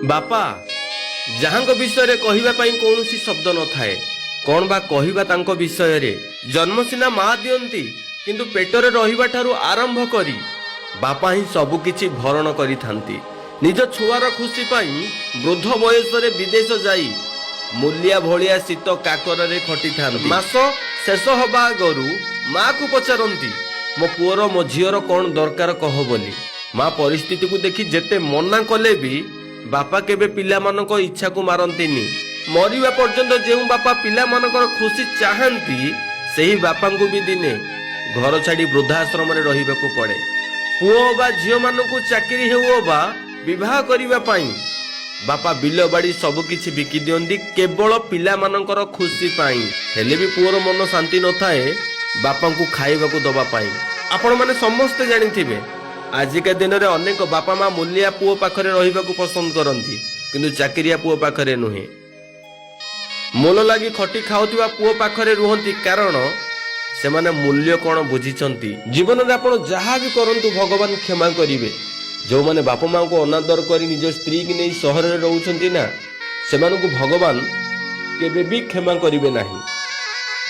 बापा जहां विषय कहवा कौन शब्द न थाए कौन बा कहवा तांको विषय रे जन्म सिना माँ दियंती किंतु पेटरे रहिबा ठारू आरंभ करी बापा ही सबु किछि भरण करि थांती। निज छुआर खुशी पाई वृद्ध बयस रे विदेश जाई मूलिया भलिया शीत काकर रे खटी थांती। मास शेष हबा आगरु माँ को पचारंती मो पुअर मो झीर कौन दरकार कह बोली। माँ परिस्थिति को देखि जेते मना कले भी बापा केबे पिला मानक इच्छा को मारंतीनी। मरिबा पर्यंत जेउ बापा पिला मानकर खुशी चाहंती सेही बापा को भी दिने घर छाड़ी वृद्धाश्रम रे रहिबाकू पड़े। पुओ बा झियो मानकू चाकरी हेउ बा विवाह करिबा पाई बापा बिल बाड़ी सब किछि बिकी दियंती केवल पिला मानकर खुशी पाई। हेले भी पुओर मन शांति न थाए बापा को खाइबाकू दबा पाई। आपण माने समस्त जानिथिबे आजिका दिन में अनेक बापा माँ मूलिया पुओ पाखरे रहिबाकू पसंद करती किंतु चाकरिया पुओ पाखरे नुहे। मूल लगी खटी खाउथिबा पुओ पाखरे रुहंती कारण से माने मूल्य कौन बुझिचंती। जीवन में आपण जहाँ भी करंतु भगवान क्षमा करिवे। जो माने बापा माँ को अनादर करी निज स्त्री की नहीं सहर में रहउछंती ना सेमानकु भगवान केबे भी क्षमा करिवे नाही।